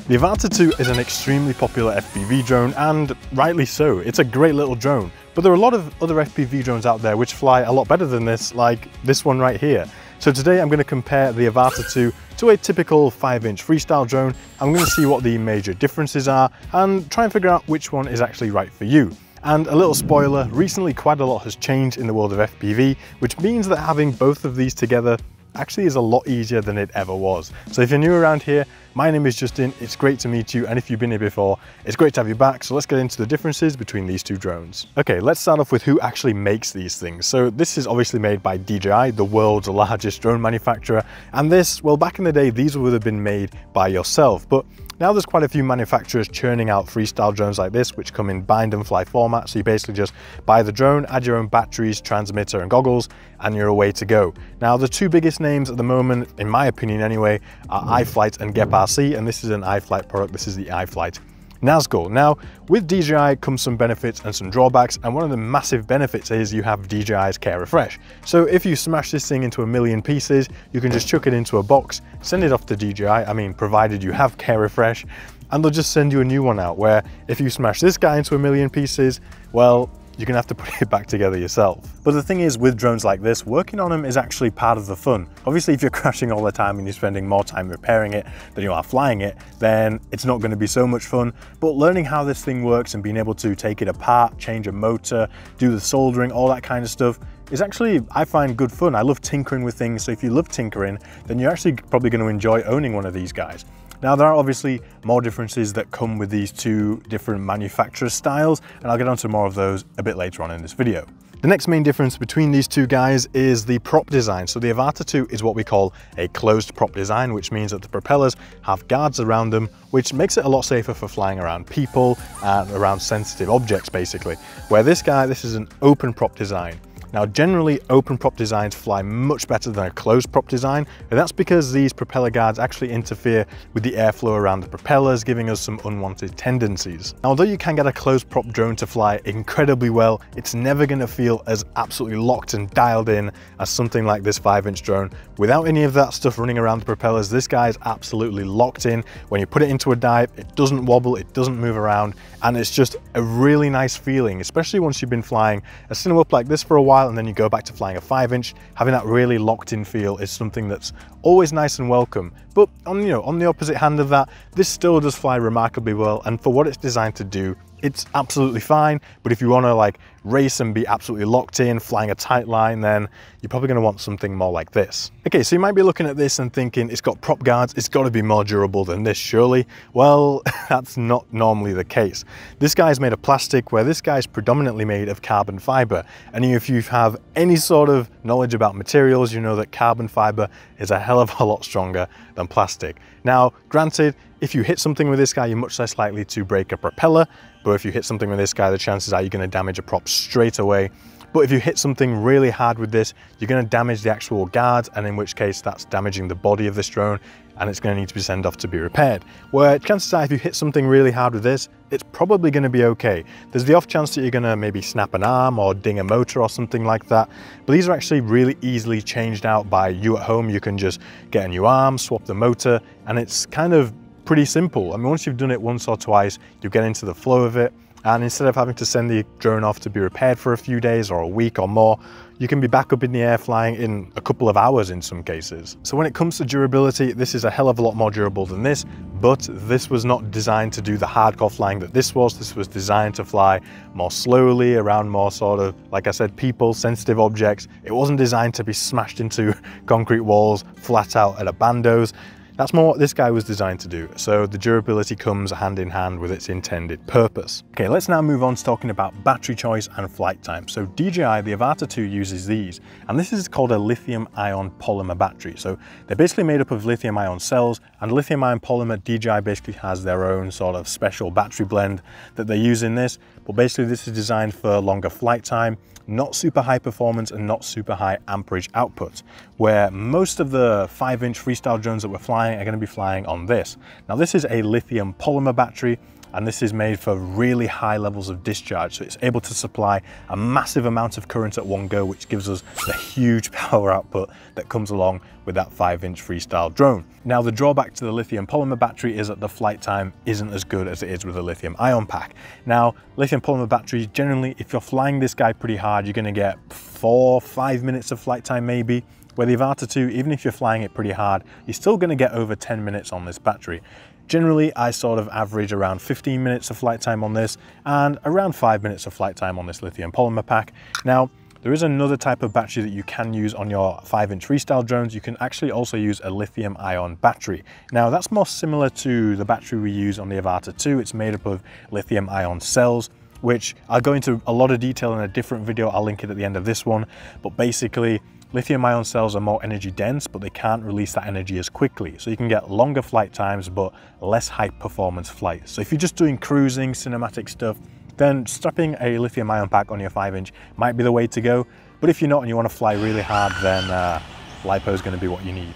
The Avata 2 is an extremely popular FPV drone, and rightly so. It's a great little drone, but there are a lot of other FPV drones out there which fly a lot better than this, like this one right here. So today I'm going to compare the Avata 2 to a typical 5-inch freestyle drone. I'm going to see what the major differences are and try and figure out which one is actually right for you. And a little spoiler, recently quite a lot has changed in the world of FPV, which means that having both of these together actually is a lot easier than it ever was. So if you're new around here, my name is Justin, it's great to meet you, and if you've been here before, it's great to have you back. So let's get into the differences between these two drones. Okay, let's start off with who actually makes these things. So this is obviously made by DJI, the world's largest drone manufacturer, and this, well, back in the day, these would have been made by yourself, but now there's quite a few manufacturers churning out freestyle drones like this, which come in bind and fly format. So you basically just buy the drone, add your own batteries, transmitter and goggles, and you're away to go. Now the two biggest names at the moment, in my opinion anyway, are iFlight and GepRC, and this is an iFlight product. This is the iFlight Nazgul. Now, with DJI comes some benefits and some drawbacks, and one of the massive benefits is you have DJI's Care Refresh. So if you smash this thing into a million pieces, you can just chuck it into a box, send it off to DJI, I mean, provided you have Care Refresh, and they'll just send you a new one out, where if you smash this guy into a million pieces, well, you're gonna have to put it back together yourself. But the thing is, with drones like this, working on them is actually part of the fun. Obviously, if you're crashing all the time and you're spending more time repairing it than you are flying it, then it's not gonna be so much fun. But learning how this thing works and being able to take it apart, change a motor, do the soldering, all that kind of stuff, is actually, I find, good fun. I love tinkering with things, so if you love tinkering, then you're actually probably gonna enjoy owning one of these guys. Now, there are obviously more differences that come with these two different manufacturer styles, and I'll get onto more of those a bit later on in this video. The next main difference between these two guys is the prop design. So the Avata 2 is what we call a closed prop design, which means that the propellers have guards around them, which makes it a lot safer for flying around people and around sensitive objects, basically. Where this guy, this is an open prop design. Now, generally, open prop designs fly much better than a closed prop design, and that's because these propeller guards actually interfere with the airflow around the propellers, giving us some unwanted tendencies. Now, although you can get a closed prop drone to fly incredibly well, it's never going to feel as absolutely locked and dialed in as something like this 5-inch drone. Without any of that stuff running around the propellers, this guy is absolutely locked in. When you put it into a dive, it doesn't wobble, it doesn't move around, and it's just a really nice feeling, especially once you've been flying a cinewhoop like this for a while and then you go back to flying a 5-inch. Having that really locked in feel is something that's always nice and welcome. But on the opposite hand of that, this still does fly remarkably well, and for what it's designed to do, it's absolutely fine. But if you want to like race and be absolutely locked in, flying a tight line, then you're probably going to want something more like this. Okay, so you might be looking at this and thinking, it's got prop guards, it's got to be more durable than this, surely. Well, that's not normally the case. This guy's made of plastic, where this guy's predominantly made of carbon fiber. And if you have any sort of knowledge about materials, you know that carbon fiber is a hell of a lot stronger than plastic. Now, granted, if you hit something with this guy, you're much less likely to break a propeller, but if you hit something with this guy, the chances are you're going to damage a prop straight away. But if you hit something really hard with this, you're going to damage the actual guards, and in which case that's damaging the body of this drone, and it's going to need to be sent off to be repaired. Where chances are if you hit something really hard with this, it's probably going to be okay. There's the off chance that you're going to maybe snap an arm or ding a motor or something like that, but these are actually really easily changed out by you at home. You can just get a new arm, swap the motor, and it's kind of pretty simple. I mean, once you've done it once or twice, you get into the flow of it, and instead of having to send the drone off to be repaired for a few days or a week or more, you can be back up in the air flying in a couple of hours in some cases. So when it comes to durability, this is a hell of a lot more durable than this, but this was not designed to do the hardcore flying that this was. This was designed to fly more slowly around more sort of, like I said, people, sensitive objects. It wasn't designed to be smashed into concrete walls, flat out at a bandos. That's more what this guy was designed to do, so the durability comes hand in hand with its intended purpose. Okay, let's now move on to talking about battery choice and flight time. So DJI, the Avata 2 uses these, and this is called a lithium-ion polymer battery. So they're basically made up of lithium-ion cells, and lithium-ion polymer, DJI basically has their own sort of special battery blend that they use in this, but basically this is designed for longer flight time, not super high performance and not super high amperage output, where most of the 5-inch freestyle drones that we're flying flying are going to be flying on this. Now this is a lithium polymer battery, and this is made for really high levels of discharge. So it's able to supply a massive amount of current at one go, which gives us the huge power output that comes along with that 5-inch freestyle drone. Now the drawback to the lithium polymer battery is that the flight time isn't as good as it is with a lithium ion pack. Now, lithium polymer batteries, generally, if you're flying this guy pretty hard, you're gonna get 4-5 minutes of flight time maybe. Where the Avata 2, even if you're flying it pretty hard, you're still gonna get over 10 minutes on this battery. Generally, I sort of average around 15 minutes of flight time on this and around 5 minutes of flight time on this lithium polymer pack. Now, there is another type of battery that you can use on your 5-inch freestyle drones. You can actually also use a lithium ion battery. Now, that's more similar to the battery we use on the Avata 2. It's made up of lithium ion cells, which I'll go into a lot of detail in a different video. I'll link it at the end of this one. But basically, lithium ion cells are more energy dense, but they can't release that energy as quickly. So you can get longer flight times, but less high performance flights. So if you're just doing cruising, cinematic stuff, then strapping a lithium ion pack on your 5-inch might be the way to go. But if you're not and you want to fly really hard, then LiPo is going to be what you need.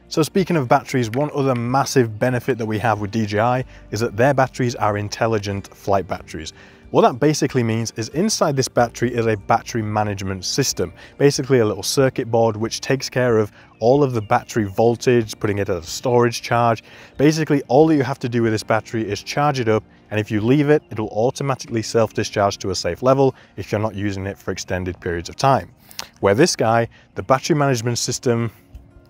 So speaking of batteries, one other massive benefit that we have with DJI is that their batteries are intelligent flight batteries. What that basically means is inside this battery is a battery management system, basically a little circuit board which takes care of all of the battery voltage, putting it at a storage charge. Basically, all that you have to do with this battery is charge it up, and if you leave it, it'll automatically self-discharge to a safe level if you're not using it for extended periods of time. Where this guy, the battery management system,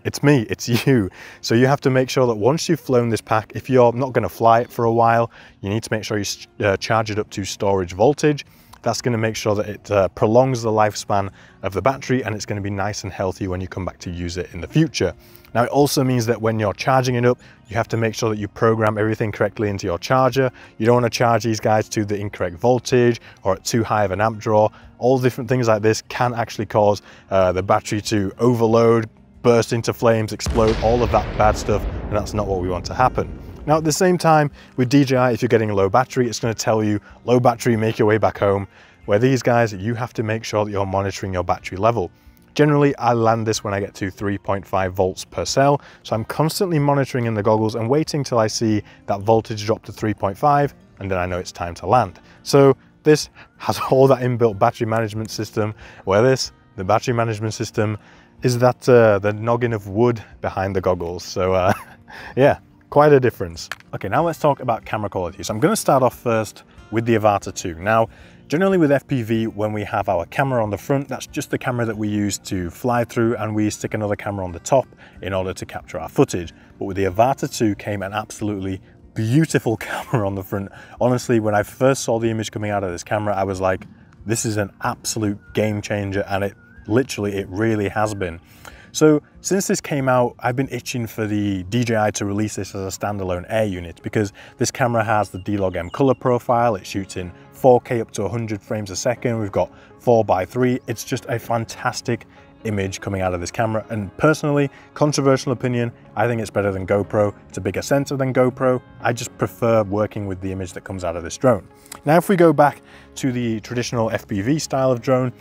it's me, it's you. So you have to make sure that once you've flown this pack, if you're not going to fly it for a while, you need to make sure you charge it up to storage voltage. That's going to make sure that it prolongs the lifespan of the battery, and it's going to be nice and healthy when you come back to use it in the future. Now, it also means that when you're charging it up, you have to make sure that you program everything correctly into your charger. You don't want to charge these guys to the incorrect voltage or at too high of an amp draw. All different things like this can actually cause the battery to overload, burst into flames, explode, all of that bad stuff, and that's not what we want to happen. Now, at the same time, with DJI, if you're getting a low battery, it's going to tell you, low battery, make your way back home. Where these guys, you have to make sure that you're monitoring your battery level. Generally, I land this when I get to 3.5 volts per cell, so I'm constantly monitoring in the goggles and waiting till I see that voltage drop to 3.5, and then I know it's time to land. So this has all that inbuilt battery management system, where the battery management system, is that the noggin of wood behind the goggles. So yeah, quite a difference. Okay, now let's talk about camera quality. So I'm going to start off first with the Avata 2. Now, generally with FPV, when we have our camera on the front, that's just the camera that we use to fly through, and we stick another camera on the top in order to capture our footage. But with the Avata 2 came an absolutely beautiful camera on the front. Honestly, when I first saw the image coming out of this camera, I was like, this is an absolute game changer, and it really has been. So since this came out, I've been itching for the DJI to release this as a standalone air unit, because this camera has the D-Log-M color profile. It shoots in 4K up to 100 frames a second. We've got 4:3. It's just a fantastic image coming out of this camera, and personally, controversial opinion, I think it's better than GoPro. It's a bigger sensor than GoPro. I just prefer working with the image that comes out of this drone. Now, if we go back to the traditional FPV style of drone,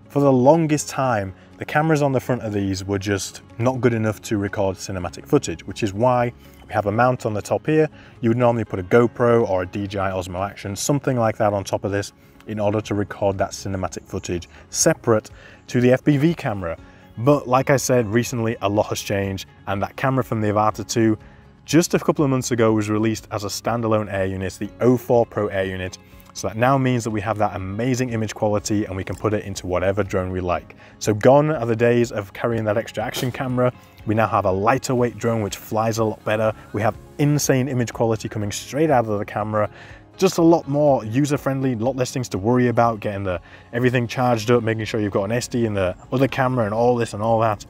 for the longest time, the cameras on the front of these were just not good enough to record cinematic footage, which is why we have a mount on the top here. You would normally put a GoPro or a DJI Osmo Action, something like that on top of this, in order to record that cinematic footage separate to the FPV camera. But like I said, recently a lot has changed, and that camera from the Avata 2 just a couple of months ago was released as a standalone air unit, the O4 Pro Air Unit. So that now means that we have that amazing image quality, and we can put it into whatever drone we like. So gone are the days of carrying that extra action camera. We now have a lighter weight drone which flies a lot better. We have insane image quality coming straight out of the camera. Just a lot more user-friendly, a lot less things to worry about, getting everything charged up, making sure you've got an SD in the other camera and all this and all that.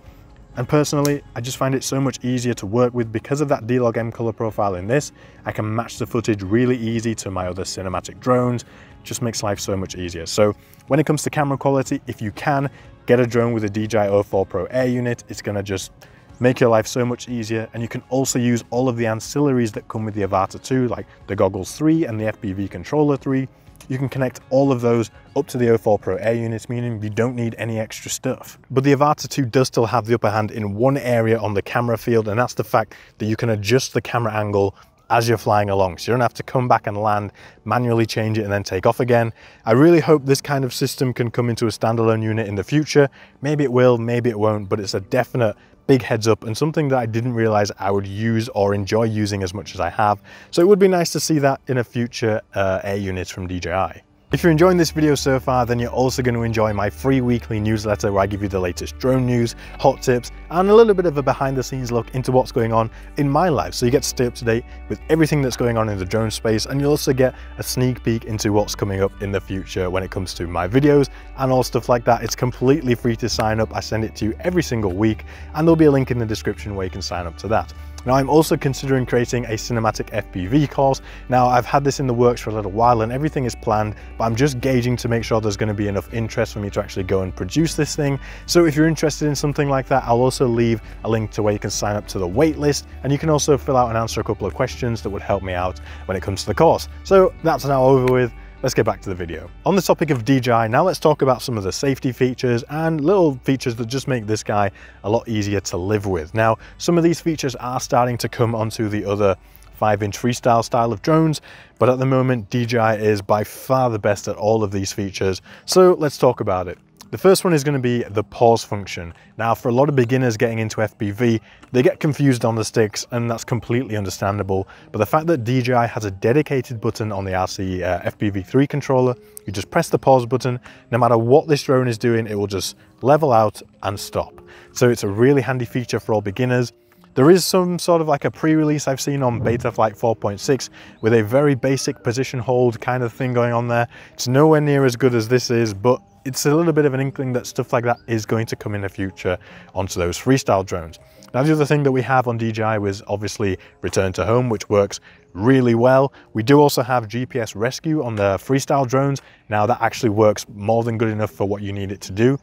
And personally, I just find it so much easier to work with because of that D-Log-M color profile in this. I can match the footage really easy to my other cinematic drones. It just makes life so much easier. So when it comes to camera quality, if you can, get a drone with a DJI O4 Pro Air unit. It's gonna just make your life so much easier. And you can also use all of the ancillaries that come with the Avata 2, like the Goggles 3 and the FPV Controller 3. you can connect all of those up to the 04 Pro Air units, meaning you don't need any extra stuff. But the Avata 2 does still have the upper hand in one area on the camera field, and that's the fact that you can adjust the camera angle as you're flying along. So you don't have to come back and land, manually change it and then take off again. I really hope this kind of system can come into a standalone unit in the future. Maybe it will, maybe it won't, but it's a definite big heads up and something that I didn't realize I would use or enjoy using as much as I have. So it would be nice to see that in a future air units from DJI. If you're enjoying this video so far, then you're also going to enjoy my free weekly newsletter where I give you the latest drone news, hot tips, and a little bit of a behind the scenes look into what's going on in my life. So you get to stay up to date with everything that's going on in the drone space, and you'll also get a sneak peek into what's coming up in the future when it comes to my videos and all stuff like that. It's completely free to sign up. I send it to you every single week, and there'll be a link in the description where you can sign up to that. Now, I'm also considering creating a cinematic FPV course. Now, I've had this in the works for a little while and everything is planned, but I'm just gauging to make sure there's going to be enough interest for me to actually go and produce this thing. So if you're interested in something like that, I'll also leave a link to where you can sign up to the wait list, and you can also fill out and answer a couple of questions that would help me out when it comes to the course. So that's now over with. Let's get back to the video. On the topic of DJI, now let's talk about some of the safety features and little features that just make this guy a lot easier to live with. Now, some of these features are starting to come onto the other 5-inch freestyle style of drones, but at the moment, DJI is by far the best at all of these features. So let's talk about it. The first one is going to be the pause function. Now, for a lot of beginners getting into FPV, they get confused on the sticks, and that's completely understandable. But the fact that DJI has a dedicated button on the RC FPV3 controller, you just press the pause button, no matter what this drone is doing, it will just level out and stop. So it's a really handy feature for all beginners. There is some sort of like a pre-release I've seen on Betaflight 4.6 with a very basic position hold kind of thing going on there. It's nowhere near as good as this is, but it's a little bit of an inkling that stuff like that is going to come in the future onto those freestyle drones. Now, the other thing that we have on DJI was obviously return to home, which works really well. We do also have GPS rescue on the freestyle drones. Now, that actually works more than good enough for what you need it to do.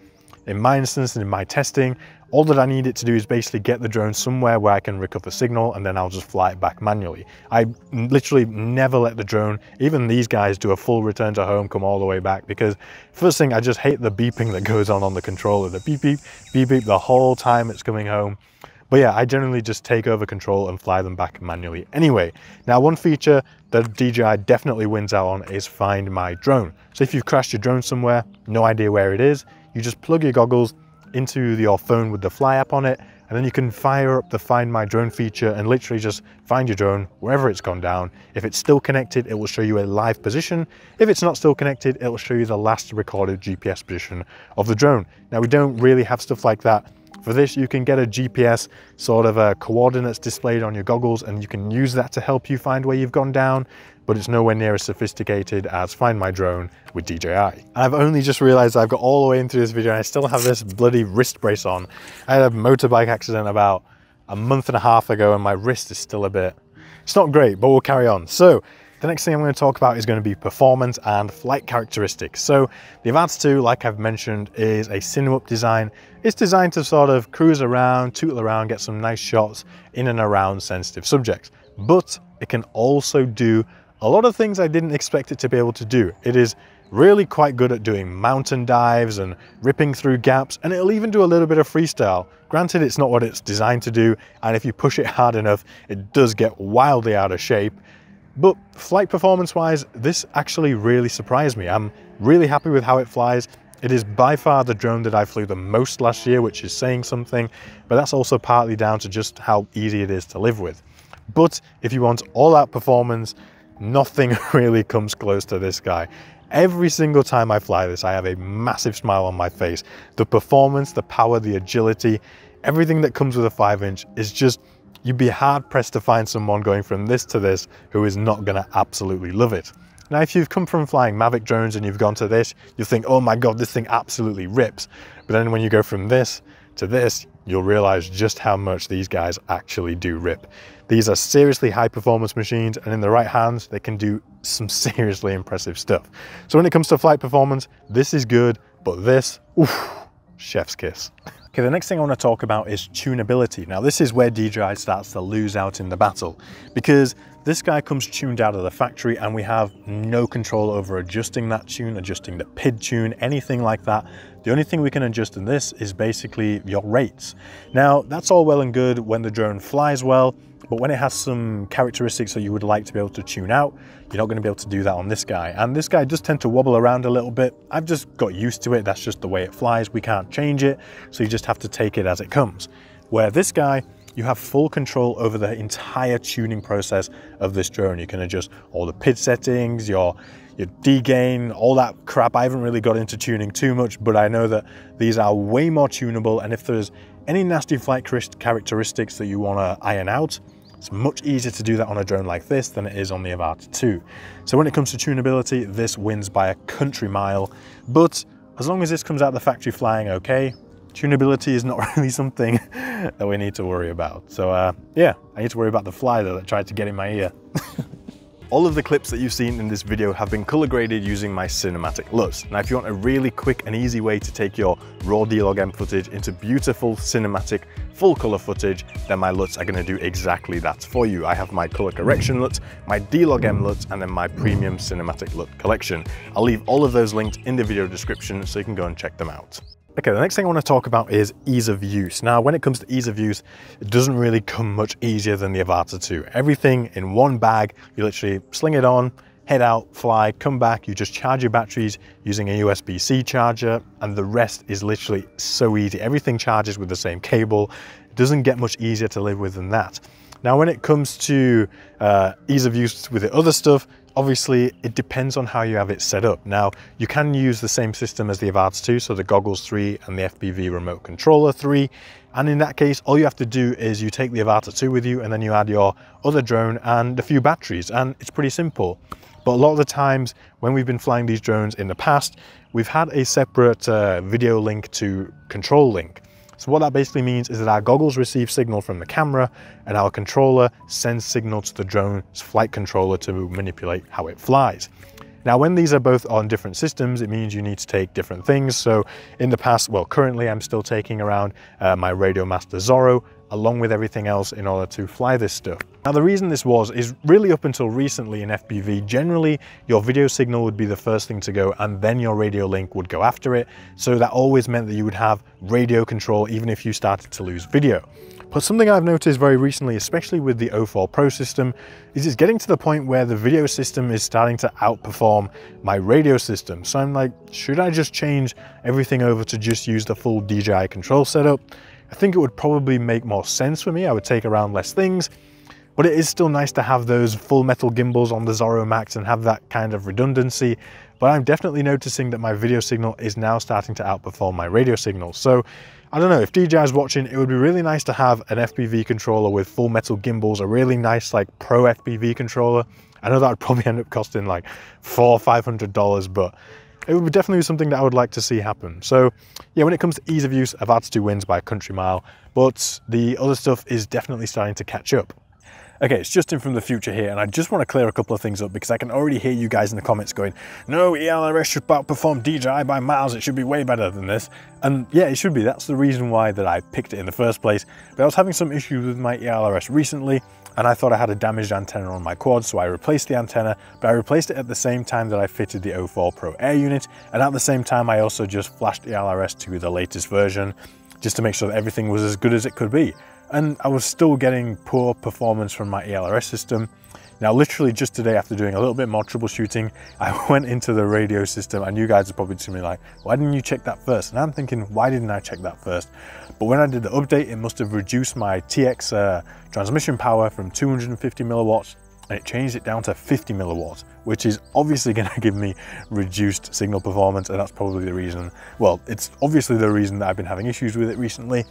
In my instance and in my testing, all that I need it to do is basically get the drone somewhere where I can recover signal, and then I'll just fly it back manually. I literally never let the drone, even these guys, do a full return to home, come all the way back, because first thing, I just hate the beeping that goes on the controller, the beep, beep, beep, beep, the whole time it's coming home. But yeah, I generally just take over control and fly them back manually anyway. Now, one feature that DJI definitely wins out on is Find My Drone. So if you've crashed your drone somewhere, no idea where it is, you just plug your goggles into your phone with the Fly app on it, and then you can fire up the Find My Drone feature and literally just find your drone wherever it's gone down. If it's still connected, it will show you a live position. If it's not still connected, it will show you the last recorded GPS position of the drone. Now, we don't really have stuff like that. For this, you can get a GPS sort of coordinates displayed on your goggles, and you can use that to help you find where you've gone down, but it's nowhere near as sophisticated as Find My Drone with DJI. I've only just realized I've got all the way into this video and I still have this bloody wrist brace on. I had a motorbike accident about a month and a half ago and my wrist is still a bit, it's not great, but we'll carry on. So the next thing I'm going to talk about is going to be performance and flight characteristics. So the Avata 2, like I've mentioned, is a cine-up design. It's designed to sort of cruise around, tootle around, get some nice shots in and around sensitive subjects. But it can also do a lot of things I didn't expect it to be able to do. It is really quite good at doing mountain dives and ripping through gaps, and it'll even do a little bit of freestyle. Granted, it's not what it's designed to do, and if you push it hard enough, it does get wildly out of shape. But flight performance wise, this actually really surprised me. I'm really happy with how it flies. It is by far the drone that I flew the most last year, which is saying something, but that's also partly down to just how easy it is to live with. But if you want all out performance, nothing really comes close to this guy. Every single time I fly this, I have a massive smile on my face. The performance, the power, the agility, everything that comes with a 5-inch is just, you'd be hard pressed to find someone going from this to this who is not gonna absolutely love it. Now, if you've come from flying Mavic drones and you've gone to this, you think, oh my God, this thing absolutely rips. But then when you go from this to this, you'll realize just how much these guys actually do rip. These are seriously high performance machines, and in the right hands, they can do some seriously impressive stuff. So when it comes to flight performance, this is good, but this, oof, chef's kiss. Okay, the next thing I want to talk about is tunability. Now, this is where DJI starts to lose out in the battle, because This guy comes tuned out of the factory and we have no control over adjusting that tune, adjusting the PID tune, anything like that. The only thing we can adjust in this is basically your rates. Now, that's all well and good when the drone flies well, but when it has some characteristics that you would like to be able to tune out, you're not going to be able to do that on this guy. And this guy does tend to wobble around a little bit. I've just got used to it. That's just the way it flies. We can't change it. So you just have to take it as it comes. Where this guy, you have full control over the entire tuning process of this drone. You can adjust all the PID settings, your D-gain, all that crap. I haven't really got into tuning too much, but I know that these are way more tunable. And if there's any nasty flight characteristics that you want to iron out, it's much easier to do that on a drone like this than it is on the Avata 2. So when it comes to tunability, this wins by a country mile. But as long as this comes out the factory flying okay, tunability is not really something that we need to worry about. So yeah, I need to worry about the fly that tried to get in my ear. All of the clips that you've seen in this video have been color graded using my cinematic LUTs. Now, if you want a really quick and easy way to take your raw D-Log M footage into beautiful cinematic full color footage, then my LUTs are going to do exactly that for you. I have my color correction LUT, my D-Log M LUT, and then my premium cinematic LUT collection. I'll leave all of those linked in the video description so you can go and check them out. Okay, the next thing I want to talk about is ease of use. Now, when it comes to ease of use, it doesn't really come much easier than the Avata 2. Everything in one bag, you literally sling it on, head out, fly, come back, you just charge your batteries using a USB-C charger, and the rest is literally so easy. Everything charges with the same cable. It doesn't get much easier to live with than that. Now, when it comes to ease of use with the other stuff, obviously it depends on how you have it set up. Now, you can use the same system as the Avata 2, so the Goggles 3 and the FPV Remote Controller 3. And in that case, all you have to do is you take the Avata 2 with you and then you add your other drone and a few batteries, and it's pretty simple. But a lot of the times when we've been flying these drones in the past, we've had a separate video link to control link. So what that basically means is that our goggles receive signal from the camera and our controller sends signal to the drone's flight controller to manipulate how it flies. Now, when these are both on different systems, it means you need to take different things. So in the past, well, currently I'm still taking around my Radio Master Zorro along with everything else in order to fly this stuff. Now, the reason this is really up until recently in FPV, generally your video signal would be the first thing to go and then your radio link would go after it. So that always meant that you would have radio control even if you started to lose video. But something I've noticed very recently, especially with the O4 Pro system, is it's getting to the point where the video system is starting to outperform my radio system. So I'm like, should I just change everything over to just use the full DJI control setup? I think it would probably make more sense for me. I would take around less things, but it is still nice to have those full metal gimbals on the Zorro Max and have that kind of redundancy. But I'm definitely noticing that my video signal is now starting to outperform my radio signal. So I don't know, if DJI is watching, it would be really nice to have an FPV controller with full metal gimbals, a really nice like pro FPV controller. I know that would probably end up costing like $400 or $500, but it would definitely be something that I would like to see happen. So yeah, when it comes to ease of use, Avata 2 wins by a country mile, but the other stuff is definitely starting to catch up. Okay, it's Justin from the future here, and I just want to clear a couple of things up because I can already hear you guys in the comments going, no, ELRS should outperform DJI by miles, it should be way better than this. And yeah, it should be. That's the reason why that I picked it in the first place. But I was having some issues with my ELRS recently, and I thought I had a damaged antenna on my quad, so I replaced the antenna, but I replaced it at the same time that I fitted the O4 Pro Air unit, and at the same time I also just flashed ELRS to the latest version, just to make sure that everything was as good as it could be. And I was still getting poor performance from my ELRS system. Now, literally just today, after doing a little bit more troubleshooting, I went into the radio system, and you guys are probably to me like, why didn't you check that first? And I'm thinking, why didn't I check that first? But when I did the update, it must have reduced my TX transmission power from 250 milliwatts, and it changed it down to 50 milliwatts, which is obviously going to give me reduced signal performance. And that's probably the reason, well, it's obviously the reason that I've been having issues with it recently.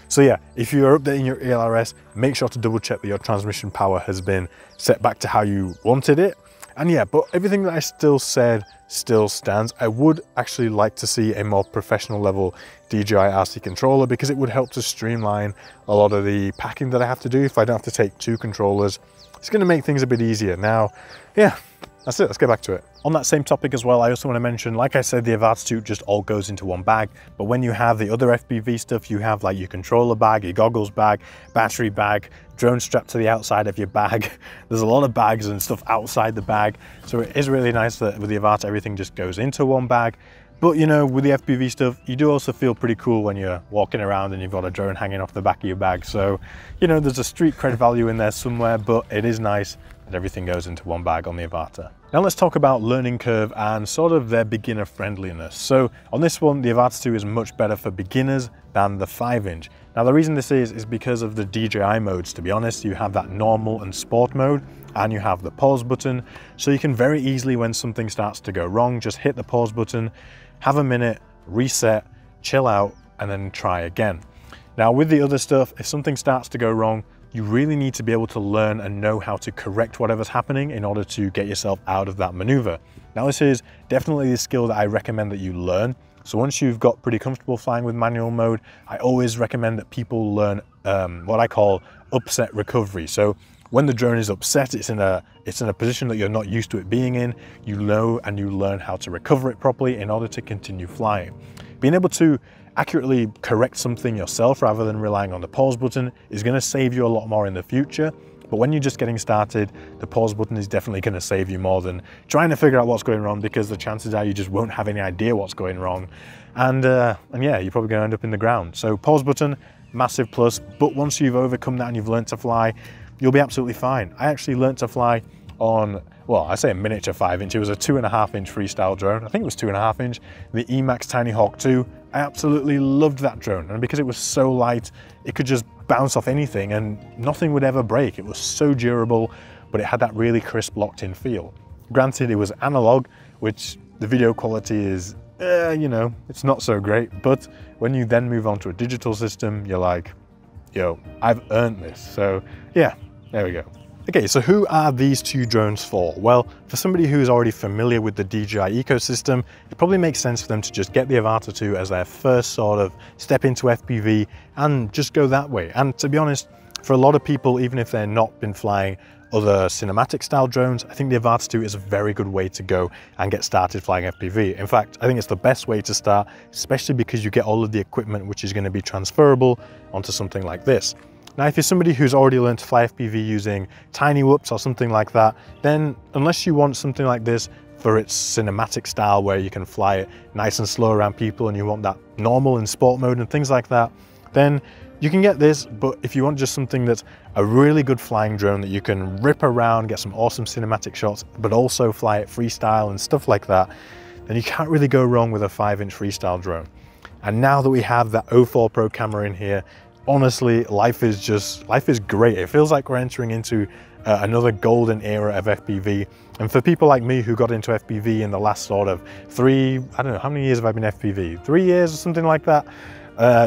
So yeah, if you are updating your ELRS, make sure to double check that your transmission power has been set back to how you wanted it. And yeah, but everything that I still said still stands. I would actually like to see a more professional level DJI RC controller because it would help to streamline a lot of the packing that I have to do if I don't have to take two controllers. It's going to make things a bit easier. Now, yeah, that's it, let's get back to it. On that same topic as well, I also want to mention, like I said, the Avata 2 just all goes into one bag, but when you have the other FPV stuff, you have like your controller bag, your goggles bag, battery bag, drone strapped to the outside of your bag. There's a lot of bags and stuff outside the bag, so it is really nice that with the Avata everything just goes into one bag. But you know, with the FPV stuff, you do also feel pretty cool when you're walking around and you've got a drone hanging off the back of your bag. So, you know, there's a street cred value in there somewhere, but it is nice that everything goes into one bag on the Avata. Now let's talk about learning curve and sort of their beginner friendliness. So on this one, the Avata 2 is much better for beginners than the 5-inch. Now the reason this is because of the DJI modes, to be honest. You have that normal and sport mode, and you have the pause button. So you can very easily, when something starts to go wrong, just hit the pause button, have a minute, reset, chill out, and then try again. Now with the other stuff, if something starts to go wrong, you really need to be able to learn and know how to correct whatever's happening in order to get yourself out of that maneuver. Now this is definitely a skill that I recommend that you learn. So once you've got pretty comfortable flying with manual mode, I always recommend that people learn what I call upset recovery. So when the drone is upset, it's in a position that you're not used to it being in, you know, and you learn how to recover it properly in order to continue flying. Being able to accurately correct something yourself rather than relying on the pause button is going to save you a lot more in the future. But when you're just getting started, the pause button is definitely going to save you more than trying to figure out what's going wrong, because the chances are you just won't have any idea what's going wrong. And yeah, you're probably going to end up in the ground. So pause button, massive plus. But once you've overcome that and you've learned to fly, you'll be absolutely fine. I actually learned to fly on, well, I say a miniature 5-inch. It was a 2.5-inch freestyle drone. I think it was 2.5-inch, the Emax Tiny Hawk 2. I absolutely loved that drone, and because it was so light, it could just bounce off anything and nothing would ever break. It was so durable, but it had that really crisp locked-in feel. Granted, it was analog, which the video quality is, you know, it's not so great, but when you then move on to a digital system, you're like, yo, I've earned this. So yeah, there we go. Okay, so who are these two drones for? Well, for somebody who is already familiar with the DJI ecosystem, it probably makes sense for them to just get the Avata 2 as their first sort of step into FPV and just go that way. And to be honest, for a lot of people, even if they're not been flying other cinematic style drones, I think the Avata 2 is a very good way to go and get started flying FPV. In fact, I think it's the best way to start, especially because you get all of the equipment which is going to be transferable onto something like this. Now, if you're somebody who's already learned to fly FPV using tiny whoops or something like that, then unless you want something like this for its cinematic style where you can fly it nice and slow around people and you want that normal and sport mode and things like that, then you can get this. But if you want just something that's a really good flying drone that you can rip around, get some awesome cinematic shots, but also fly it freestyle and stuff like that, then you can't really go wrong with a 5-inch freestyle drone. And now that we have that 04 Pro camera in here, honestly, life is great. It feels like we're entering into another golden era of FPV. And for people like me who got into FPV in the last sort of I don't know, how many years have I been FPV? 3 years or something like that?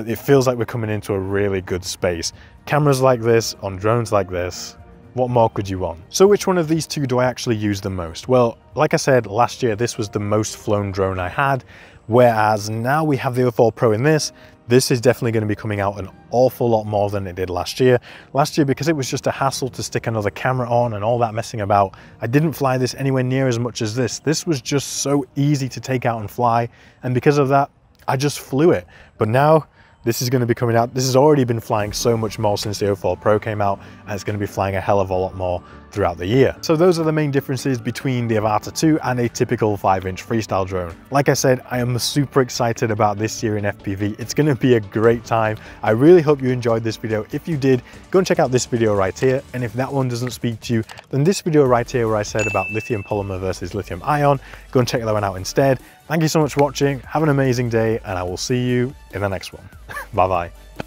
It feels like we're coming into a really good space. Cameras like this on drones like this, what more could you want? So which one of these two do I actually use the most? Well, like I said, last year, this was the most flown drone I had, whereas now we have the 04 Pro in this. This is definitely going to be coming out an awful lot more than it did last year. Last year, because it was just a hassle to stick another camera on and all that messing about, I didn't fly this anywhere near as much as this. This was just so easy to take out and fly, and because of that, I just flew it. But now, this is going to be coming out. This has already been flying so much more since the 04 Pro came out, and it's going to be flying a hell of a lot more throughout the year. So those are the main differences between the Avata 2 and a typical 5-inch freestyle drone. Like I said, I am super excited about this year in FPV. It's going to be a great time. I really hope you enjoyed this video. If you did, go and check out this video right here. And if that one doesn't speak to you, then this video right here where I said about lithium polymer versus lithium ion, go and check that one out instead. Thank you so much for watching. Have an amazing day, and I will see you in the next one. Bye-bye.